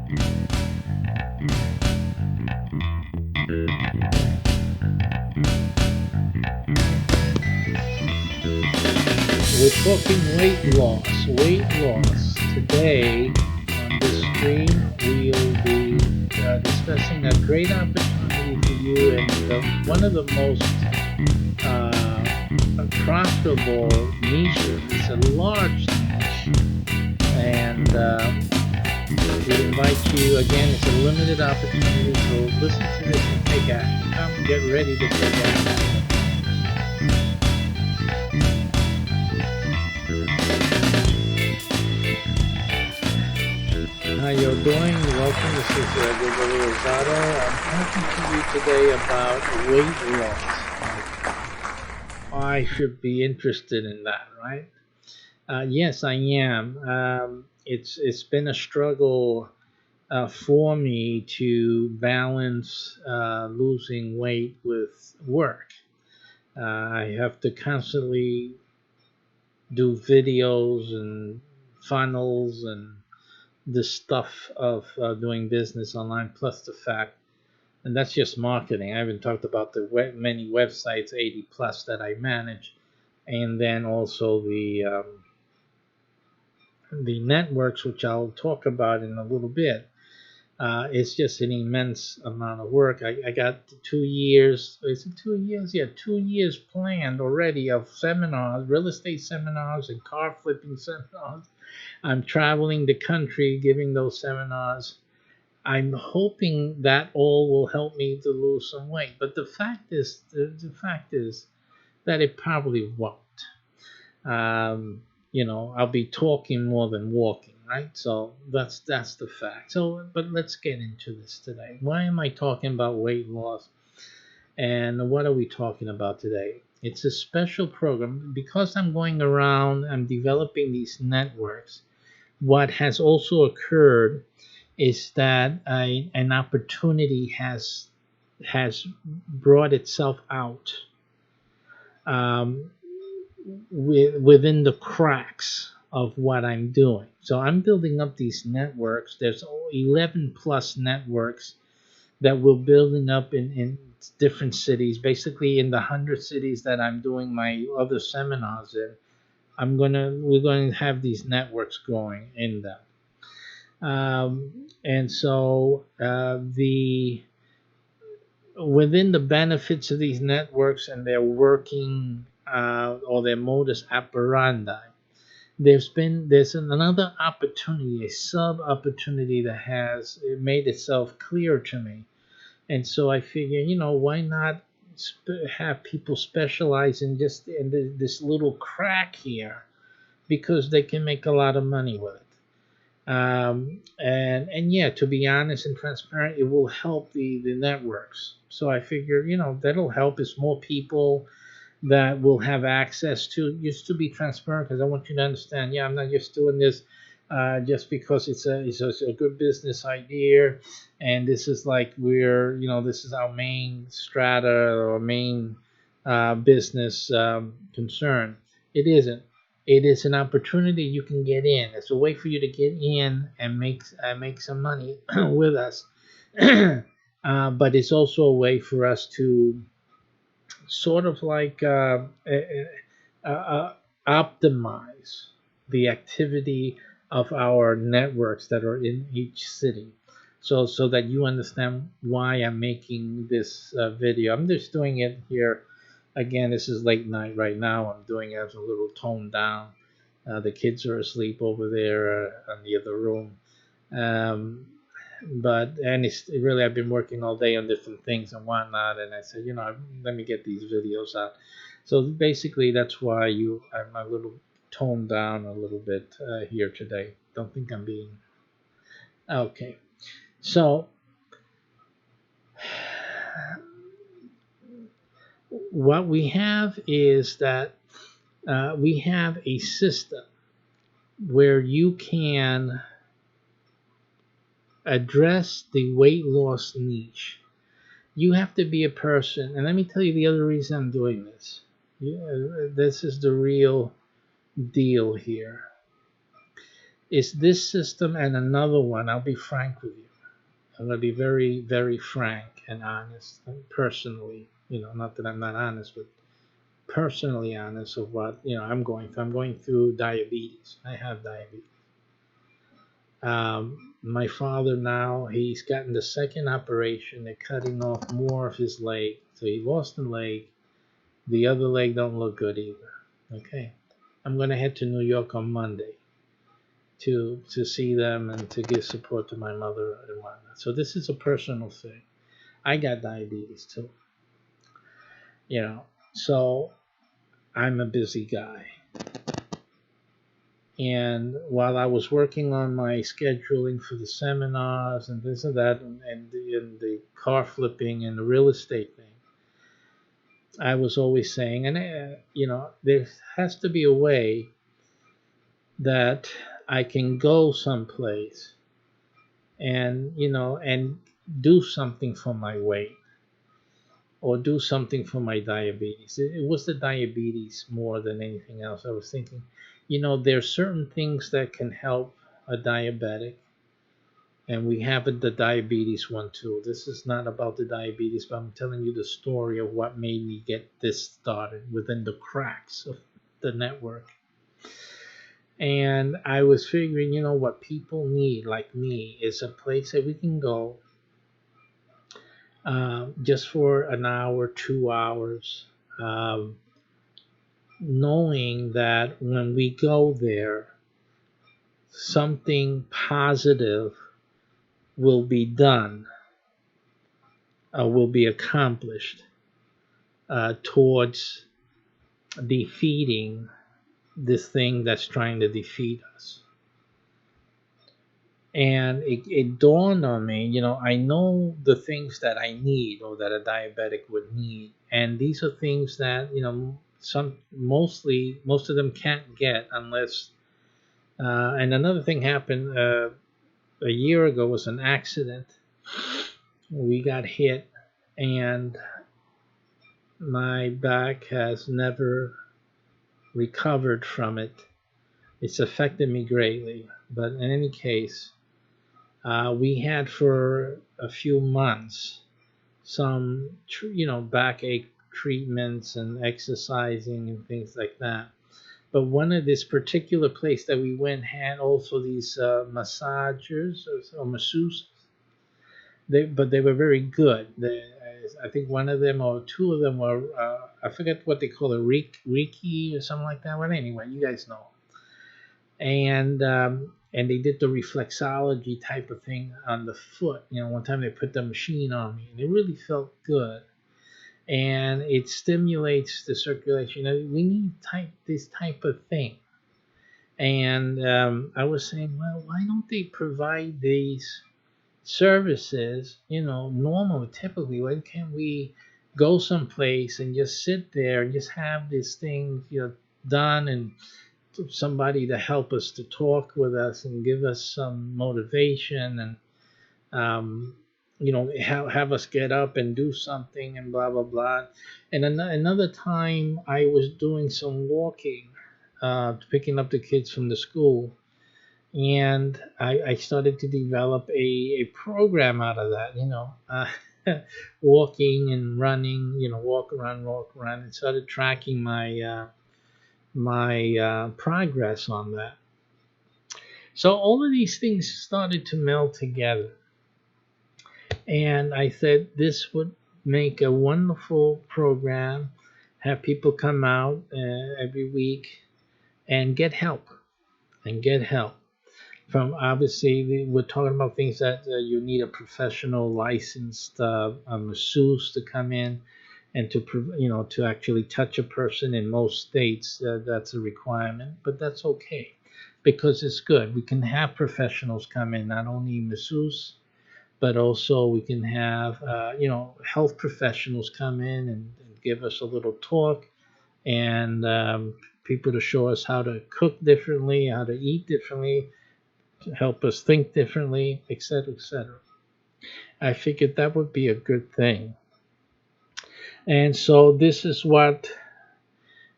We're talking weight loss. Weight loss. Today on this stream, we'll be discussing a great opportunity for you and one of the most profitable niches. It's a large niche, and we invite you again. It's a limited opportunity, so listen to this and take action. Come, get ready to take action. How you doing? Welcome. This is Gregory Rosado. I'm talking to you today about weight loss. I should be interested in that, right? Yes, I am. It's been a struggle for me to balance losing weight with work. I have to constantly do videos and funnels and the stuff of doing business online, plus the fact, and that's just marketing. I haven't talked about the many websites, 80 plus, that I manage, and then also the networks, which I'll talk about in a little bit. It's just an immense amount of work. I got 2 years. Is it 2 years? Yeah, 2 years planned already of seminars, real estate seminars, and car flipping seminars. I'm traveling the country giving those seminars. I'm hoping that all will help me to lose some weight. But the fact is that it probably won't. I'll be talking more than walking, right? So that's the fact. So, but let's get into this today. Why am I talking about weight loss? And what are we talking about today? It's a special program because I'm going around, I'm developing these networks. What has also occurred is that an opportunity has brought itself out within the cracks of what I'm doing. So I'm building up these networks. There's 11 plus networks that we're building up in different cities, basically in the 100 cities that I'm doing my other seminars in. We're going to have these networks growing in them. And so the within the benefits of these networks and their working or their modus operandi, there's another opportunity, a sub opportunity that has made itself clear to me. And so I figure, why not have people specialize in just in this little crack here, because they can make a lot of money with it. And yeah, to be honest and transparent, it will help the networks. So I figure, that'll help us more people that will have access to, just to be transparent, because I want you to understand, yeah, I'm not just doing this just because it's a good business idea, and this is like this is our main strata or main business concern. It isn't. It is an opportunity you can get in. It's a way for you to get in and make some money with us. But it's also a way for us to sort of like optimize the activity of our networks that are in each city. So that you understand why I'm making this video. I'm just doing it here. Again, this is late night right now. I'm doing it a little toned down. The kids are asleep over there in the other room. And it's really, I've been working all day on different things and whatnot, and I said, let me get these videos out. So basically, that's why I'm a little toned down a little bit here today. Don't think I'm being okay. So what we have is that we have a system where you can address the weight loss niche. You have to be a person, and let me tell you the other reason I'm doing this. This is the real deal here. Is this system and another one. I'll be frank with you. I'm going to be very, very frank and honest, and personally, not that I'm not honest, but personally honest of what I'm going through. I'm going through diabetes. I have diabetes. My father now, he's gotten the second operation. They're cutting off more of his leg, so he lost the leg. The other leg don't look good either. Okay, I'm going to head to New York on Monday to see them and to give support to my mother and whatnot. So this is a personal thing. I got diabetes too, you know. So I'm a busy guy. And while I was working on my scheduling for the seminars and this and that, and the car flipping and the real estate thing, I was always saying, and there has to be a way that I can go someplace and do something for my weight or do something for my diabetes. It was the diabetes more than anything else. I was thinking, there's certain things that can help a diabetic, and we have the diabetes one too. This is not about the diabetes, but I'm telling you the story of what made me get this started within the cracks of the network. And I was figuring, what people need, like me, is a place that we can go just for an hour, 2 hours, knowing that when we go there, something positive will be done, will be accomplished towards defeating this thing that's trying to defeat us. And it dawned on me, I know the things that I need or that a diabetic would need. And these are things that, most of them can't get unless, and another thing happened a year ago was an accident. We got hit and my back has never recovered from it. It's affected me greatly. But in any case, we had for a few months some, backache treatments and exercising and things like that. But one of this particular place that we went had also these massagers or masseuses. But they were very good. I think one of them or two of them were, I forget what they call it, Reiki or something like that. But anyway, you guys know. And they did the reflexology type of thing on the foot. One time they put the machine on me, and it really felt good. And it stimulates the circulation. We need this type of thing. And I was saying, well, why don't they provide these services, normally, typically? Why can't we go someplace and just sit there and just have these things, done, and somebody to help us, to talk with us and give us some motivation, and have us get up and do something and blah blah blah. And another time I was doing some walking, picking up the kids from the school, and I started to develop a program out of that, walking and running, walk around, and started tracking my progress on that. So all of these things started to meld together. And I said this would make a wonderful program, have people come out every week and get help. From, obviously, we're talking about things that you need a professional licensed a masseuse to come in and to actually touch a person. In most states, that's a requirement, but that's okay because it's good. We can have professionals come in, not only masseuses, but also we can have health professionals come in and give us a little talk, and people to show us how to cook differently, how to eat differently, to help us think differently, etc., etc. I figured that would be a good thing. And so this is what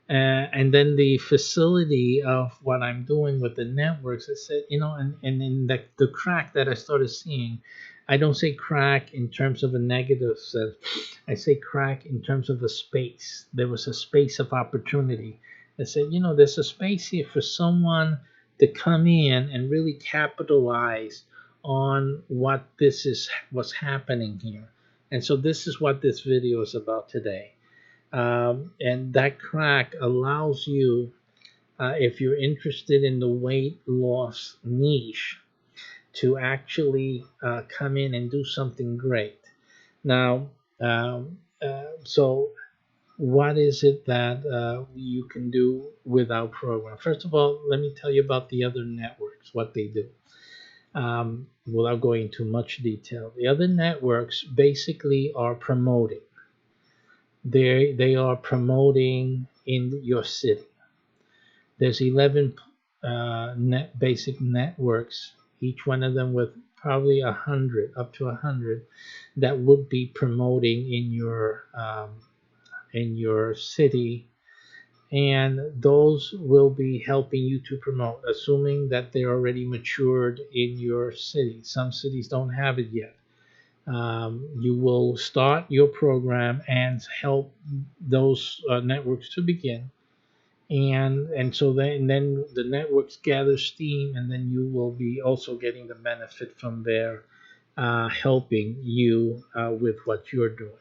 And then the facility of what I'm doing with the networks, I said, and in the crack that I started seeing, I don't say crack in terms of a negative sense. I say crack in terms of a space. There was a space of opportunity. I said, there's a space here for someone to come in and really capitalize on what's happening here. And so this is what this video is about today. And that crack allows you, if you're interested in the weight loss niche, to actually come in and do something great. Now, so what is it that you can do with our program? First of all, let me tell you about the other networks, what they do, without going into much detail. The other networks basically are promoting. They are promoting in your city. There's 11 basic networks, each one of them with probably 100, up to 100, that would be promoting in your city, and those will be helping you to promote, assuming that they're already matured in your city. Some cities don't have it yet. You will start your program and help those networks to begin, and so then the networks gather steam, and then you will be also getting the benefit from their helping you with what you're doing.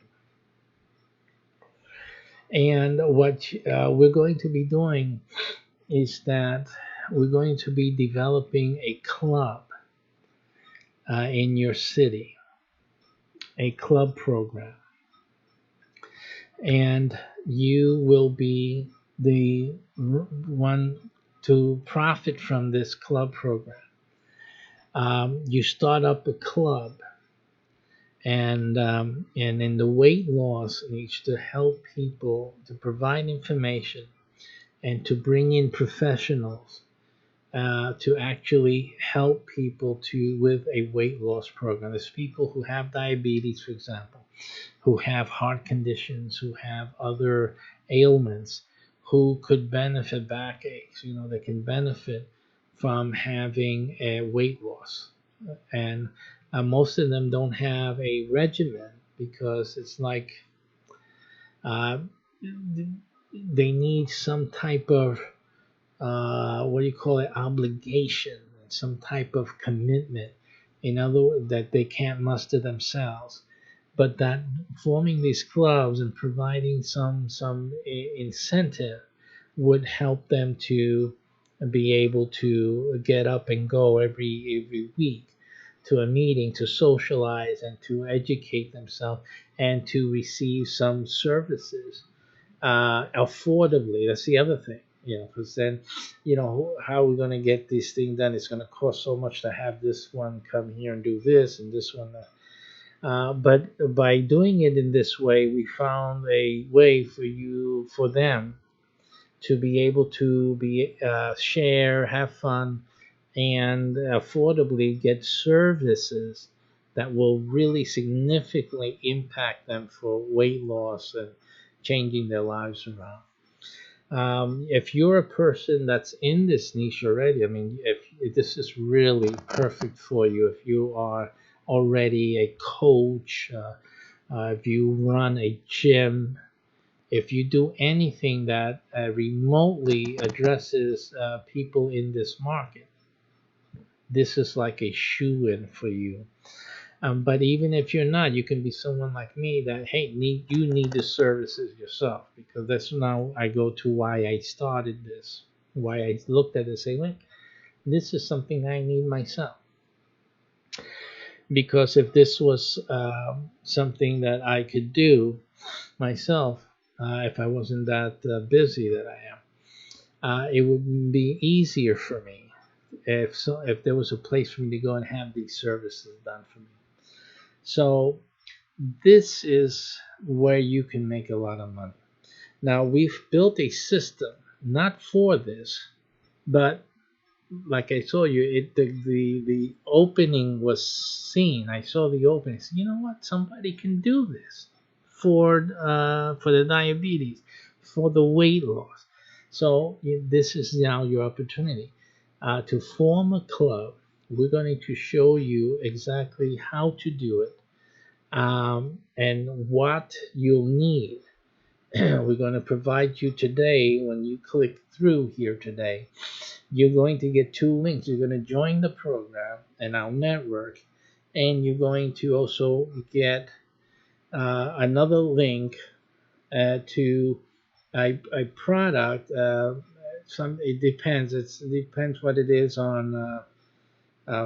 And what we're going to be doing is that we're going to be developing a club in your city, a club program, and you will be the one to profit from this club program. You start up a club, and in the weight loss niche, to help people, to provide information, and to bring in professionals to actually help people with a weight loss program. There's people who have diabetes, for example, who have heart conditions, who have other ailments, who could benefit, backaches, they can benefit from having a weight loss. And most of them don't have a regimen because it's like uh, they need some type of what do you call it, obligation, some type of commitment, in other words, that they can't muster themselves, but that forming these clubs and providing some incentive would help them to be able to get up and go every week to a meeting, to socialize and to educate themselves and to receive some services affordably. That's the other thing, because then, how are we going to get this thing done? It's going to cost so much to have this one come here and do this and this one. But by doing it in this way, we found a way for them to be able to share, have fun, and affordably get services that will really significantly impact them for weight loss and changing their lives around. If you're a person that's in this niche already, I mean, if this is really perfect for you, if you are already a coach, if you run a gym, if you do anything that remotely addresses people in this market, this is like a shoe-in for you. But even if you're not, you can be someone like me that, hey, you need the services yourself, because that's now I go to why I started this, why I looked at it and say, look, this is something I need myself. Because if this was something that I could do myself, if I wasn't that busy that I am, it would be easier for me if there was a place for me to go and have these services done for me. So this is where you can make a lot of money. Now, we've built a system not for this, but like I told you, the opening was seen. I saw the opening. So, you know what? Somebody can do this for the diabetes, for the weight loss. So this is now your opportunity to form a club. We're going to show you exactly how to do it, and what you'll need. We're going to provide you today, when you click through here today, you're going to get two links. You're going to join the program and our network, and you're going to also get another link to a product. Some It depends. It depends what it is on.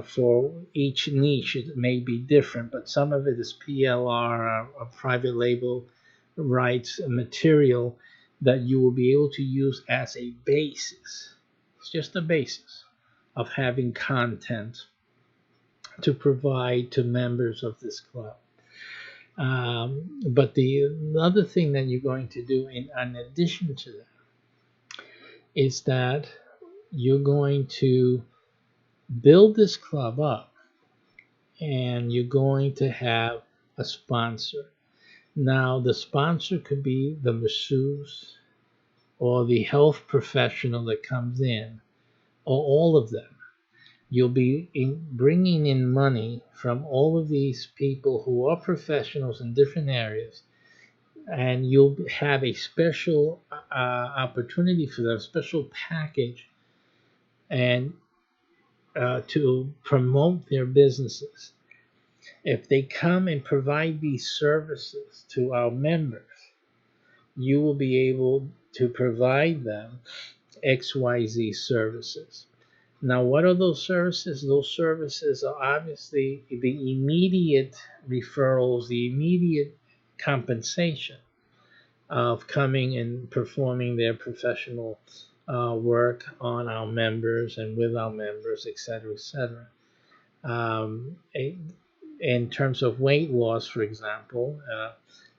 For each niche, it may be different, but some of it is PLR, a private label rights material that you will be able to use as a basis. It's just a basis of having content to provide to members of this club. But the other thing that you're going to do in addition to that is that you're going to build this club up, and you're going to have a sponsor. Now, the sponsor could be the masseuse or the health professional that comes in, or all of them. You'll be bringing in money from all of these people who are professionals in different areas, and you'll have a special opportunity for them, a special package, and to promote their businesses. If they come and provide these services to our members, you will be able to provide them XYZ services. Now, what are those services? Those services are obviously the immediate referrals, the immediate compensation of coming and performing their professional work on our members and with our members, et cetera, et cetera. In terms of weight loss, for example,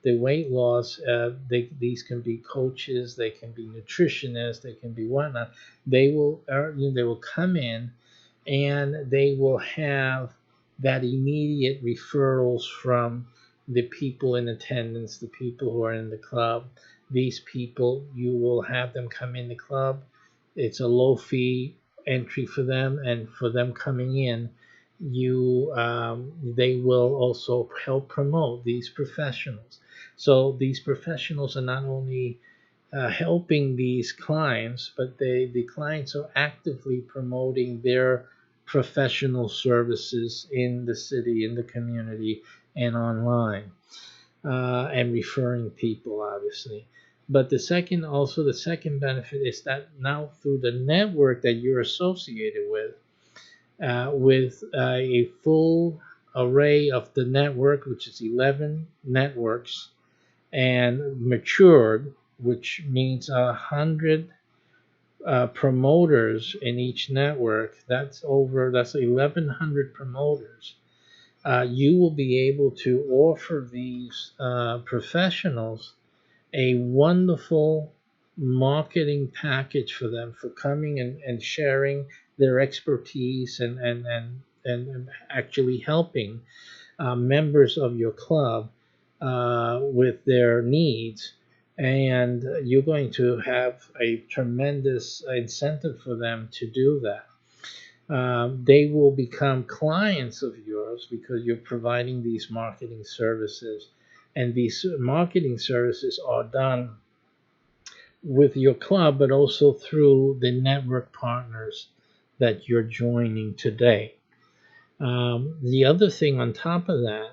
the weight loss, these can be coaches, they can be nutritionists, they can be whatnot. They will come in, and they will have that immediate referrals from the people in attendance, the people who are in the club. These people, you will have them come in the club. It's a low fee entry for them, and for them coming in, they will also help promote these professionals. So these professionals are not only helping these clients, but the clients are actively promoting their professional services in the city, in the community, and online, and referring people, obviously. But the second benefit is that now, through the network that you're associated with a full array of the network, which is 11 networks, and matured, which means 100 promoters in each network. That's 1,100 promoters. You will be able to offer these professionals a wonderful marketing package for them, for coming and sharing their expertise, and actually helping members of your club with their needs. And you're going to have a tremendous incentive for them to do that. They will become clients of yours because you're providing these marketing services. And these marketing services are done with your club, but also through the network partners that you're joining today. The other thing on top of that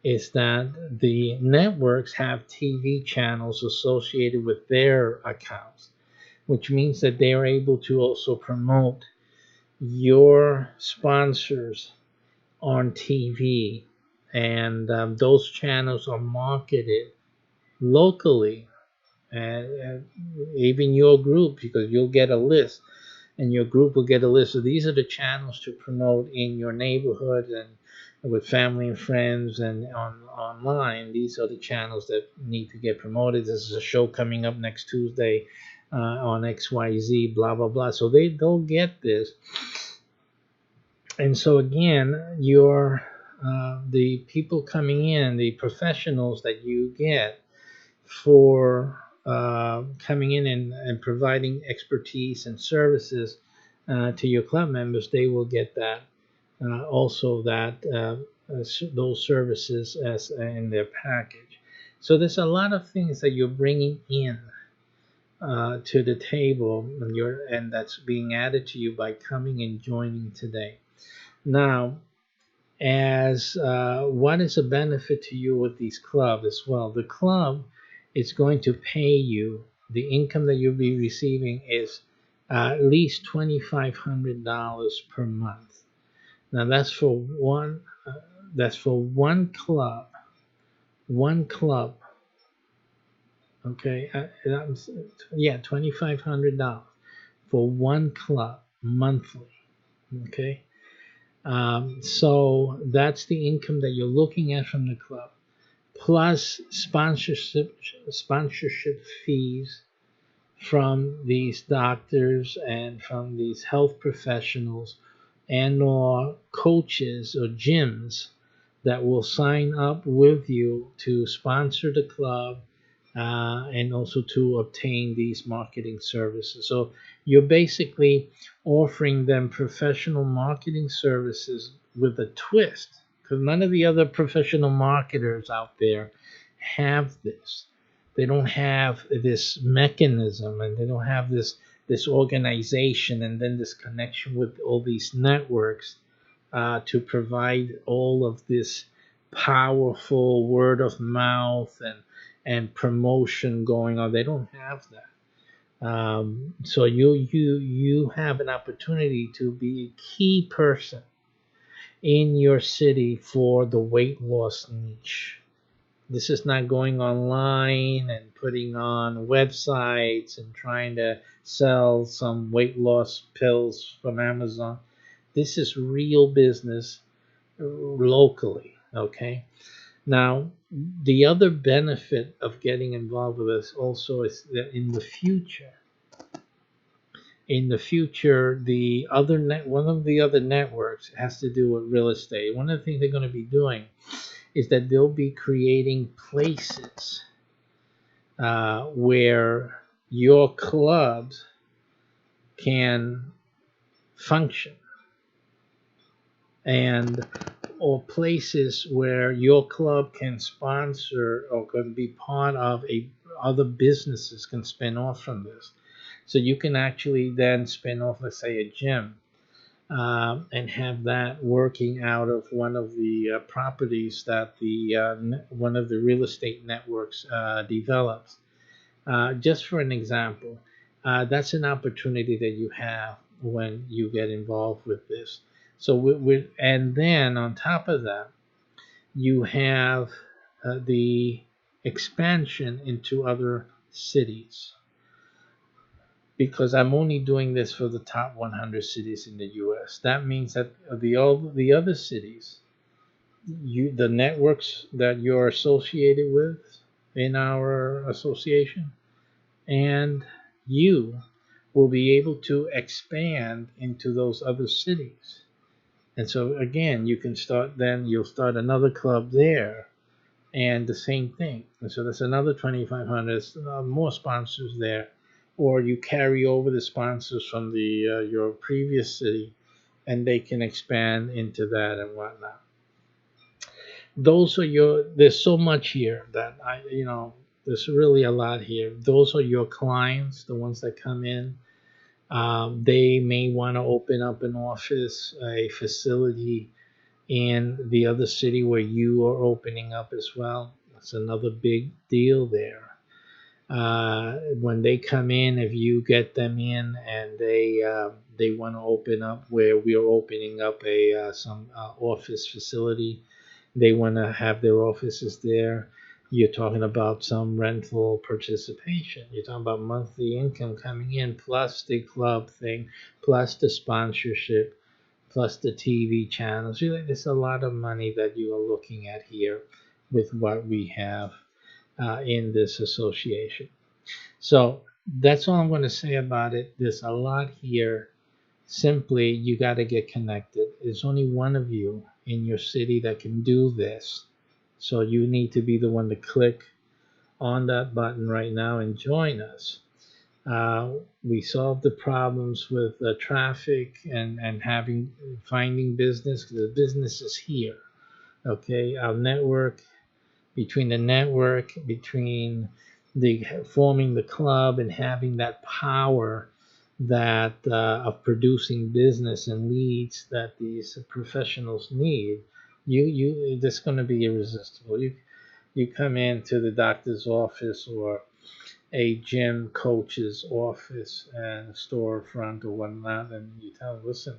is that the networks have TV channels associated with their accounts, which means that they are able to also promote your sponsors on TV. And those channels are marketed locally, and even your group, because you'll get a list, and your group will get a list. So these are the channels to promote in your neighborhood, and with family and friends, and online. These are the channels that need to get promoted. This is a show coming up next Tuesday on XYZ, blah, blah, blah. So they'll get this. And so again, the people coming in, the professionals that you get for coming in and providing expertise and services to your club members, they will get that also that those services as in their package. So there's a lot of things that you're bringing in to the table, and that's being added to you by coming and joining today. Now, as what is a benefit to you with these clubs as well? The club is going to pay you. The income that you'll be receiving is at least $2,500 per month. Now that's for one. That's for one club. One club. Okay. Yeah, $2,500 for one club monthly. Okay. So that's the income that you're looking at from the club, plus sponsorship fees from these doctors and from these health professionals and or coaches or gyms that will sign up with you to sponsor the club and also to obtain these marketing services. So you're basically offering them professional marketing services with a twist, because none of the other professional marketers out there have this. They don't have this mechanism, and they don't have this organization, and then this connection with all these networks to provide all of this powerful word of mouth and promotion going on. They don't have that. So you have an opportunity to be a key person in your city for the weight loss niche. This is not going online and putting on websites and trying to sell some weight loss pills from Amazon. This is real business locally, okay? Now, the other benefit of getting involved with this also is that one of the other networks has to do with real estate. One of the things they're going to be doing is that they'll be creating places where your clubs can function, and or places where your club can sponsor or can be part of other businesses can spin off from this. So you can actually then spin off, let's say, a gym, and have that working out of one of the properties that one of the real estate networks develops. Just for an example, that's an opportunity that you have when you get involved with this. So and then on top of that, you have the expansion into other cities, because I'm only doing this for the top 100 cities in the U.S. That means that the other cities, the networks that you're associated with in our association, and you will be able to expand into those other cities. And so again, you'll start another club there, and the same thing. And so that's another 2,500, more sponsors there, or you carry over the sponsors from the your previous city, and they can expand into that and whatnot. There's so much here that there's really a lot here. Those are your clients, the ones that come in. They may want to open up an office, a facility in the other city where you are opening up as well. That's another big deal there. When they come in, if you get them in and they want to open up where we are opening up some office facility, they want to have their offices there. You're talking about some rental participation. You're talking about monthly income coming in, plus the club thing, plus the sponsorship, plus the TV channels. Really, there's a lot of money that you are looking at here with what we have in this association. So that's all I'm going to say about it. There's a lot here. Simply, you got to get connected. There's only one of you in your city that can do this. So you need to be the one to click on that button right now and join us. We solve the problems with traffic and finding business. The business is here. Okay, our network, between the forming the club and having that power that of producing business and leads that these professionals need, you that's going to be irresistible. You come into the doctor's office or a gym coach's office and a storefront or whatnot, and you tell them, listen,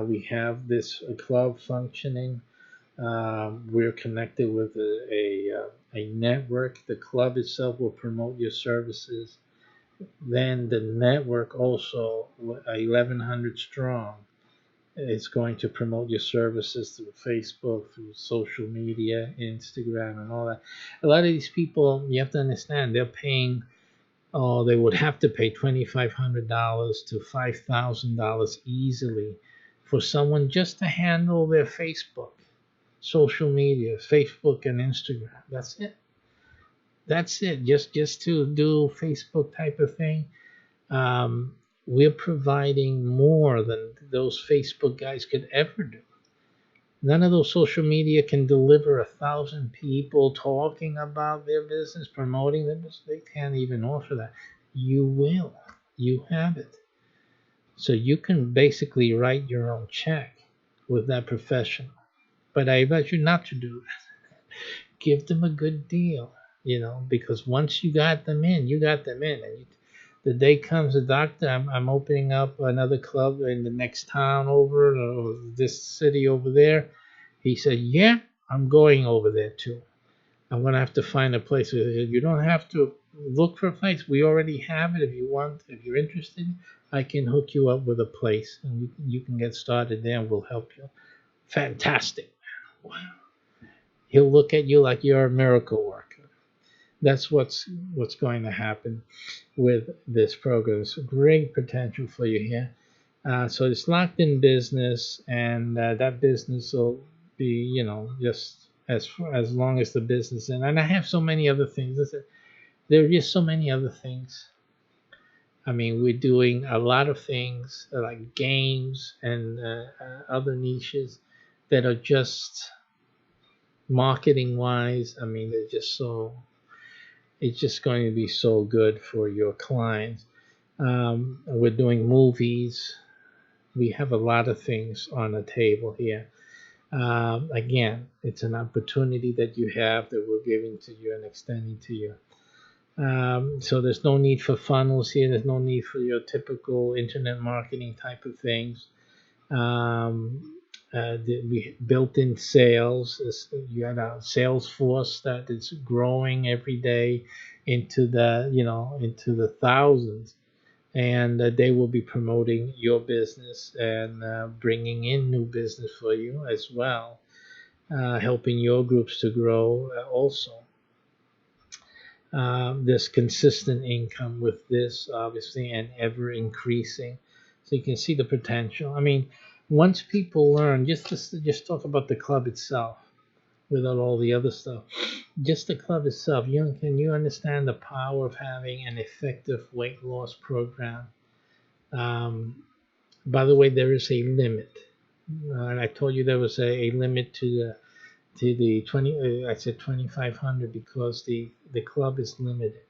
we have this club functioning. We're connected with a network. The club itself will promote your services. Then the network also, 1,100 strong, is going to promote your services through Facebook, through social media, Instagram, and all that. A lot of these people, you have to understand, they're paying. Oh, they would have to pay $2,500 to $5,000 easily for someone just to handle their Facebook, social media, Facebook and Instagram. That's it. That's it. Just to do Facebook type of thing. We're providing more than those Facebook guys could ever do. None of those social media can deliver 1,000 people talking about their business, promoting their business. They can't even offer that. You will. You have it. So you can basically write your own check with that professional. But I advise you not to do that. Give them a good deal, because once you got them in, you got them in. And the day comes, the doctor, I'm opening up another club in the next town over, or this city over there. He said, yeah, I'm going over there too. I'm going to have to find a place. You don't have to look for a place. We already have it. If you want, if you're interested, I can hook you up with a place and you can get started there and we'll help you. Fantastic. Wow. He'll look at you like you're a miracle worker. That's what's going to happen with this program. It's great potential for you here. So it's locked in business, and that business will be, just as long as the business. And I have so many other things. There are just so many other things. I mean, we're doing a lot of things like games and other niches that are just marketing wise. I mean, they're just so. It's just going to be so good for your clients. We're doing movies. We have a lot of things on the table here. Again, it's an opportunity that you have that we're giving to you and extending to you. So there's no need for funnels here. There's no need for your typical internet marketing type of things. We built-in sales. You have a sales force that is growing every day into the thousands, and they will be promoting your business and bringing in new business for you as well, helping your groups to grow also. There's consistent income with this, obviously, and ever increasing. So you can see the potential. I mean, once people learn, just talk about the club itself, without all the other stuff. Just the club itself. Can you understand the power of having an effective weight loss program? By the way, there is a limit. And I told you there was a limit to the 20. I said 2,500 because the club is limited,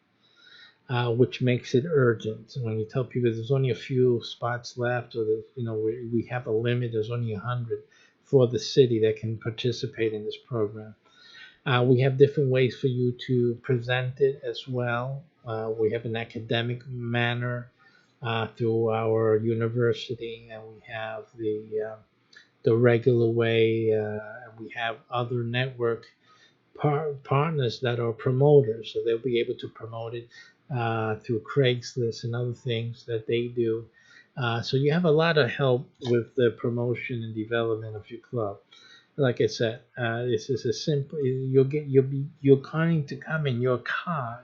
which makes it urgent. When you tell people there's only a few spots left, or we have a limit, there's only 100 for the city that can participate in this program. We have different ways for you to present it as well. We have an academic manner through our university, and we have the regular way. We have other network partners that are promoters, so they'll be able to promote it through Craigslist and other things that they do. So you have a lot of help with the promotion and development of your club. Like I said, this is a simple. You're going to come in your cog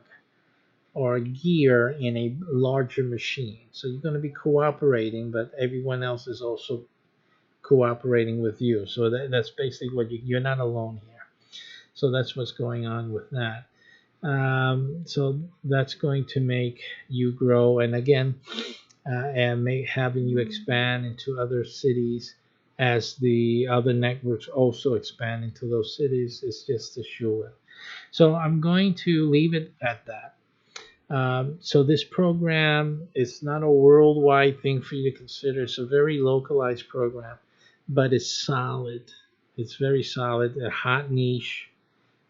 or a gear in a larger machine. So you're going to be cooperating, but everyone else is also cooperating with you. So that's basically what you're not alone here. So that's what's going on with that. So that's going to make you grow, and again, and having you expand into other cities as the other networks also expand into those cities is just a sure. So I'm going to leave it at that. So this program is not a worldwide thing for you to consider. It's a very localized program, but it's solid. It's very solid, a hot niche,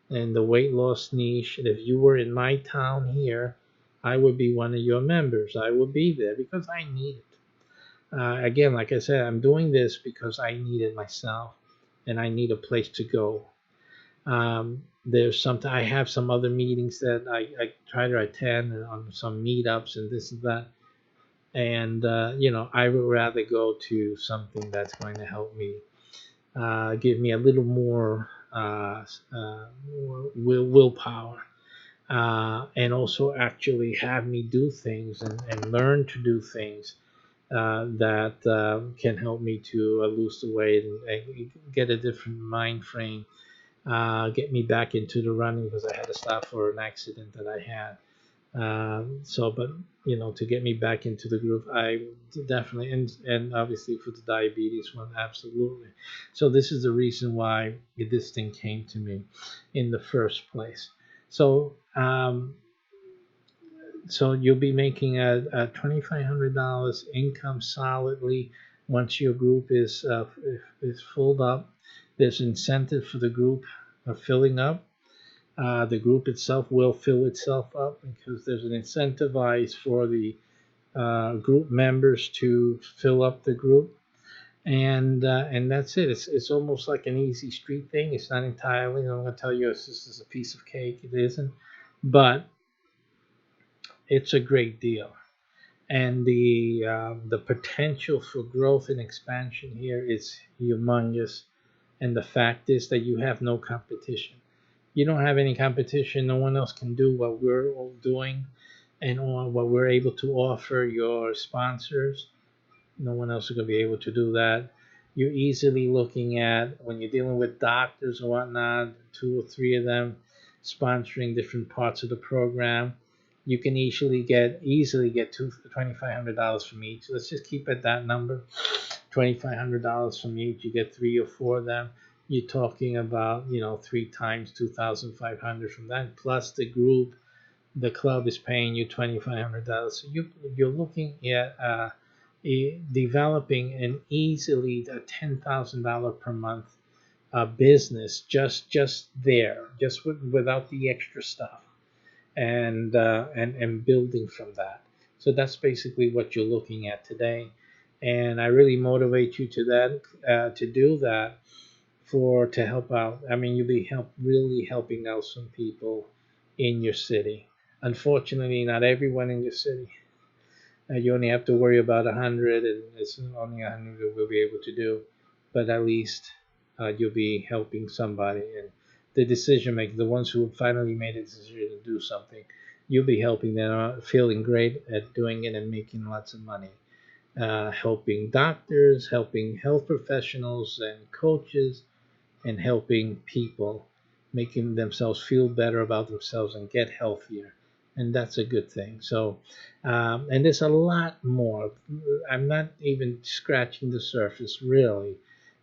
and the weight loss niche. And if you were in my town here, I would be one of your members. I would be there because I need it. Again, like I said, I'm doing this because I need it myself, and I need a place to go. There's something I have some other meetings that I try to attend and on some meetups and this and that. And I would rather go to something that's going to help me, give me a little more willpower, and also actually have me do things and learn to do things that can help me to lose the weight and get a different mind frame, get me back into the running because I had to stop for an accident that I had. But to get me back into the groove, I definitely, and obviously for the diabetes one, absolutely. So this is the reason why this thing came to me in the first place. So you'll be making a $2,500 income solidly once your group is filled up. There's incentive for the group filling up. The group itself will fill itself up because there's an incentivized for the group members to fill up the group, and that's it. It's almost like an easy street thing. It's not entirely. I'm going to tell you this is a piece of cake. It isn't, but it's a great deal. And the potential for growth and expansion here is humongous. And the fact is that you have no competition. You don't have any competition. No one else can do what we're all doing and what we're able to offer your sponsors. No one else is going to be able to do that. You're easily looking at, when you're dealing with doctors or whatnot, two or three of them sponsoring different parts of the program. You can easily get $2,500 from each. Let's just keep at that number, $2,500 from each. You get three or four of them. You're talking about three times 2,500 from that, plus the club is paying you $2,500. So you're looking at developing an easily a $10,000 per month business just there, just without the extra stuff, and building from that. So that's basically what you're looking at today, and I really motivate you to do that to help out. I mean, you'll be really helping out some people in your city. Unfortunately, not everyone in your city. You only have to worry about 100, and it's only 100 we'll be able to do. But at least you'll be helping somebody, and the decision makers, the ones who finally made a decision to do something, you'll be helping them out, feeling great at doing it and making lots of money. Helping doctors, helping health professionals and coaches, and helping people, making themselves feel better about themselves and get healthier. And that's a good thing. So, and there's a lot more. I'm not even scratching the surface, really.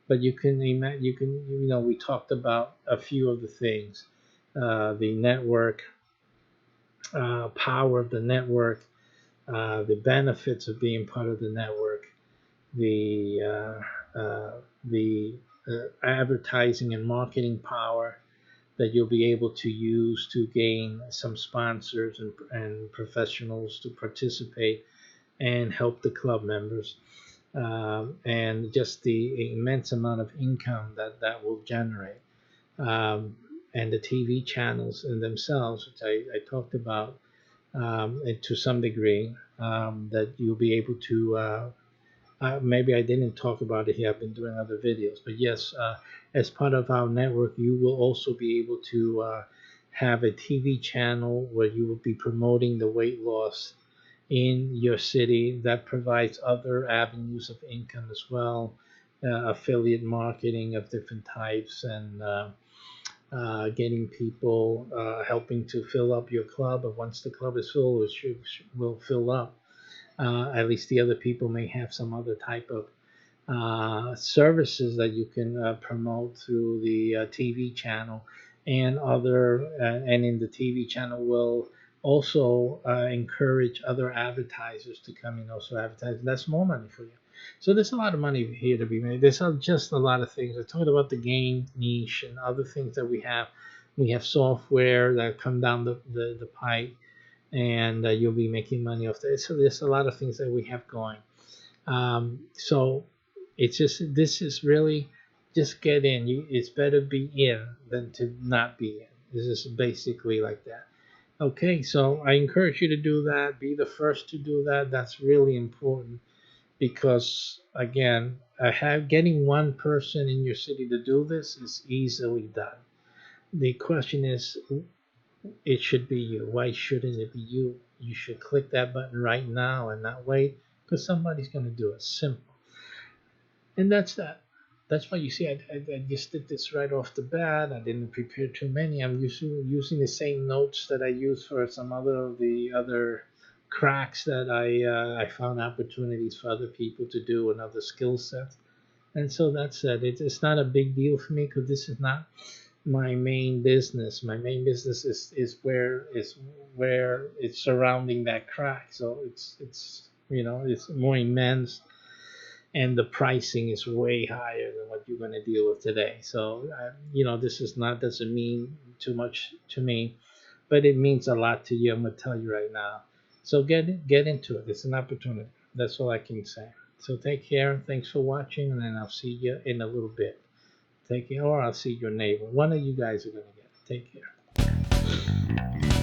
But you can imagine, we talked about a few of the things, the network, power of the network, the benefits of being part of the network, the advertising and marketing power that you'll be able to use to gain some sponsors and professionals to participate and help the club members, and just the immense amount of income that will generate, and the TV channels in themselves, which I talked about, to some degree, that you'll be able to maybe I didn't talk about it here. I've been doing other videos, but yes, as part of our network, you will also be able to have a TV channel where you will be promoting the weight loss in your city. That provides other avenues of income as well, affiliate marketing of different types, and getting people, helping to fill up your club. And once the club is full, will fill up. At least the other people may have some other type of services that you can promote through the TV channel, and and in the TV channel will also encourage other advertisers to come in also advertise. That's more money for you. So there's a lot of money here to be made. There's just a lot of things. I talked about the game niche and other things that we have. We have software that come down the pipe, and you'll be making money off that. So there's a lot of things that we have going. So it's just, this is really, just get in. It's better be in than to not be in. This is basically like that. Okay, so I encourage you to do that. Be the first to do that. That's really important because, again, getting one person in your city to do this is easily done. The question is, it should be you. Why shouldn't it be you? You should click that button right now and not wait, because somebody's going to do it. Simple. And that's that. That's why you see, I just did this right off the bat. I didn't prepare too many. I'm using the same notes that I use for some other of the other cracks that I found opportunities for other people to do and other skill sets. And so that's it. It's not a big deal for me because this is not my main business. My main business is where it's surrounding that crack. So it's more immense, and the pricing is way higher than what you're going to deal with today. So this is not doesn't mean too much to me, but it means a lot to you. I'm going to tell you right now. So get into it. It's an opportunity. That's all I can say. So take care. Thanks for watching, and then I'll see you in a little bit. Take care, or I'll see your neighbor. One of you guys are going to get it. Take care.